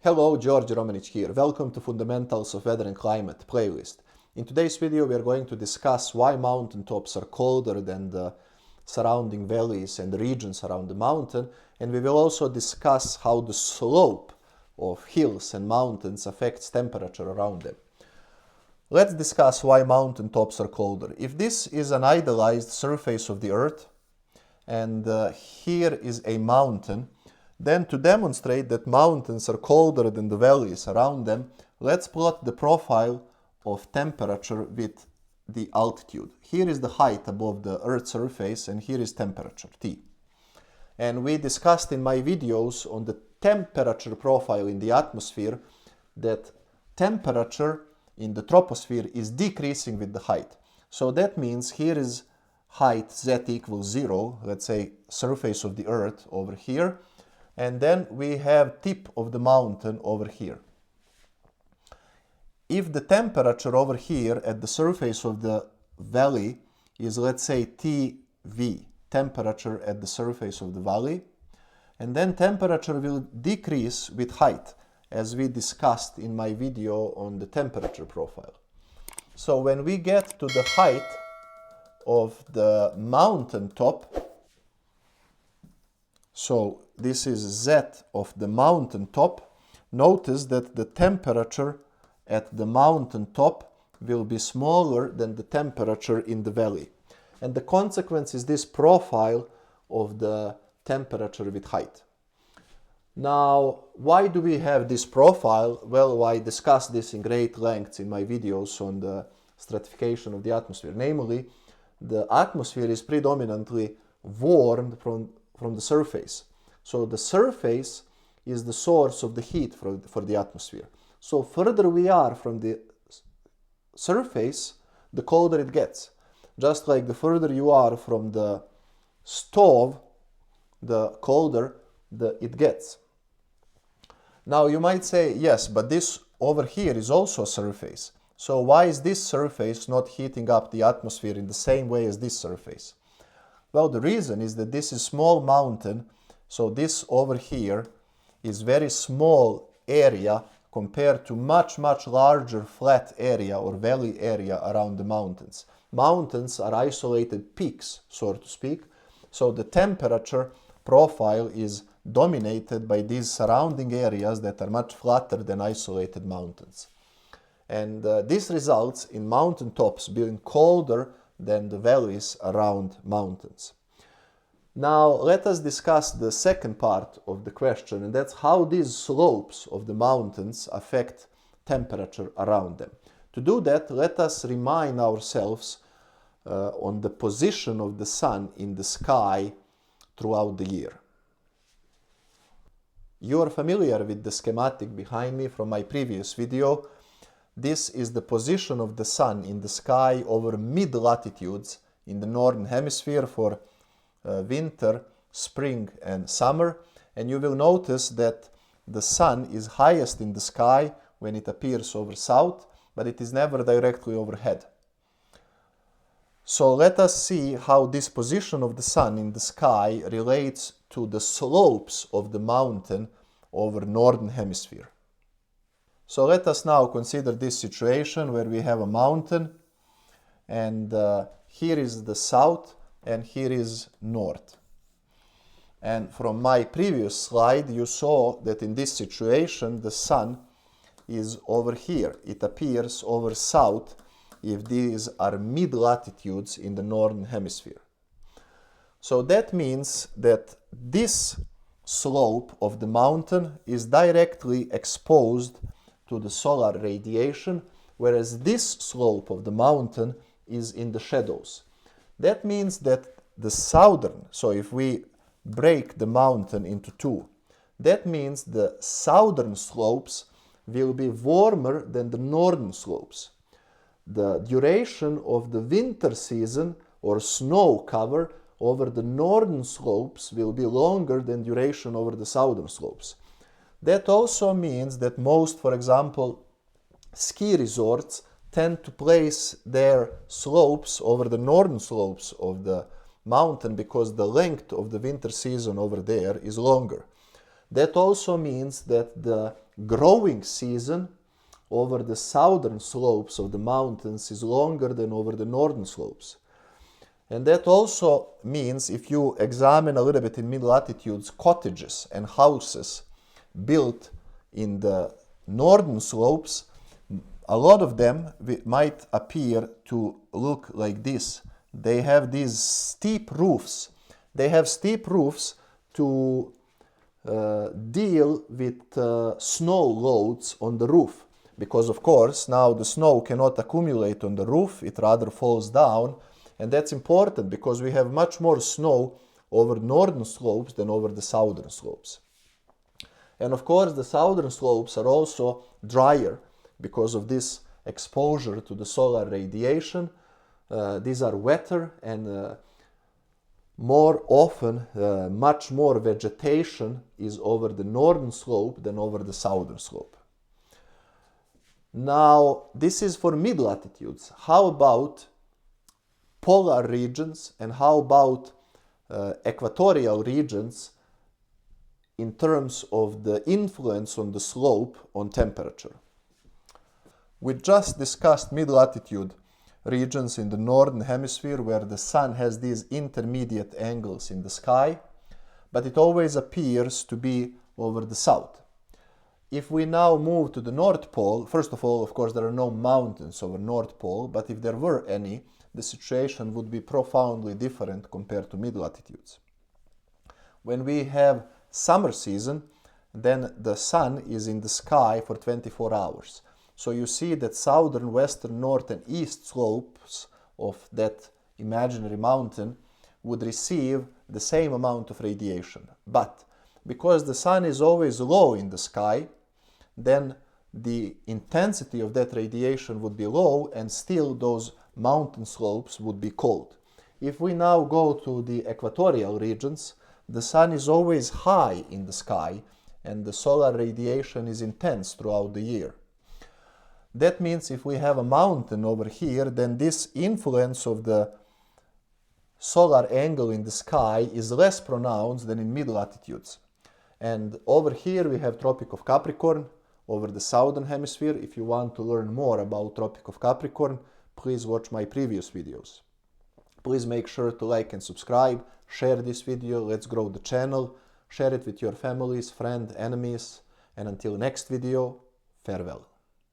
Hello, George Romanic here. Welcome to Fundamentals of Weather and Climate playlist. In today's video we are going to discuss why mountaintops are colder than the surrounding valleys and the regions around the mountain, and we will also discuss how the slope of hills and mountains affects temperature around them. Let's discuss why mountaintops are colder. If this is an idealized surface of the earth and here is a mountain, then to demonstrate that mountains are colder than the valleys around them, let's plot the profile of temperature with the altitude. Here is the height above the Earth's surface and here is temperature, T. And we discussed in my videos on the temperature profile in the atmosphere that temperature in the troposphere is decreasing with the height. So that means here is height Z equals 0, let's say surface of the Earth over here, and then we have tip of the mountain over here. If the temperature over here at the surface of the valley is, let's say, TV, temperature at the surface of the valley, and then temperature will decrease with height, as we discussed in my video on the temperature profile. So when we get to the height of the mountain top, so this is Z of the mountain top, notice that the temperature at the mountain top will be smaller than the temperature in the valley. And the consequence is this profile of the temperature with height. Now, why do we have this profile? Well, I discussed this in great length in my videos on the stratification of the atmosphere. Namely, the atmosphere is predominantly warmed from the surface. So the surface is the source of the heat for the atmosphere. So further we are from the surface, the colder it gets. Just like the further you are from the stove, the colder it gets. Now you might say, yes, but this over here is also a surface. So why is this surface not heating up the atmosphere in the same way as this surface? Well, the reason is that this is small mountain, so this over here is very small area compared to much larger flat area or valley area around the mountains. Mountains are isolated peaks, so to speak, so the temperature profile is dominated by these surrounding areas that are much flatter than isolated mountains. And this results in mountaintops being colder than the valleys around mountains. Now let us discuss the second part of the question, and that's how these slopes of the mountains affect temperature around them. To do that, let us remind ourselves on the position of the sun in the sky throughout the year. You are familiar with the schematic behind me from my previous video. This is the position of the sun in the sky over mid-latitudes in the northern hemisphere for winter, spring and summer, and you will notice that the sun is highest in the sky when it appears over south, but it is never directly overhead. So let us see how this position of the sun in the sky relates to the slopes of the mountain over northern hemisphere. So let us now consider this situation where we have a mountain, and here is the south and here is north. And from my previous slide you saw that in this situation the sun is over here. It appears over south if these are mid-latitudes in the northern hemisphere. So that means that this slope of the mountain is directly exposed to the solar radiation, whereas this slope of the mountain is in the shadows. That means that the southern, so if we break the mountain into two, that means the southern slopes will be warmer than the northern slopes. The duration of the winter season or snow cover over the northern slopes will be longer than duration over the southern slopes. That also means that most, for example, ski resorts tend to place their slopes over the northern slopes of the mountain because the length of the winter season over there is longer. That also means that the growing season over the southern slopes of the mountains is longer than over the northern slopes. And that also means, if you examine a little bit in mid-latitudes, cottages and houses built in the northern slopes, a lot of them might appear to look like this. They have these steep roofs. They have steep roofs to deal with snow loads on the roof. Because of course now the snow cannot accumulate on the roof, it rather falls down, and that's important because we have much more snow over northern slopes than over the southern slopes. And of course the southern slopes are also drier because of this exposure to the solar radiation. These are wetter, and more often much more vegetation is over the northern slope than over the southern slope. Now, this is for mid-latitudes. How about polar regions, and how about equatorial regions in terms of the influence on the slope on temperature? We just discussed mid-latitude regions in the northern hemisphere where the sun has these intermediate angles in the sky, but it always appears to be over the south. If we now move to the North Pole, first of all, of course, there are no mountains over North Pole, but if there were any, the situation would be profoundly different compared to mid-latitudes. When we have summer season, then the sun is in the sky for 24 hours. So you see that southern, western, north and east slopes of that imaginary mountain would receive the same amount of radiation. But because the sun is always low in the sky, then the intensity of that radiation would be low, and still those mountain slopes would be cold. If we now go to the equatorial regions, the sun is always high in the sky and the solar radiation is intense throughout the year. That means if we have a mountain over here, then this influence of the solar angle in the sky is less pronounced than in mid-latitudes. And over here we have Tropic of Capricorn over the southern hemisphere. If you want to learn more about Tropic of Capricorn, please watch my previous videos. Please make sure to like and subscribe, share this video, let's grow the channel, share it with your families, friends, enemies, and until next video, farewell.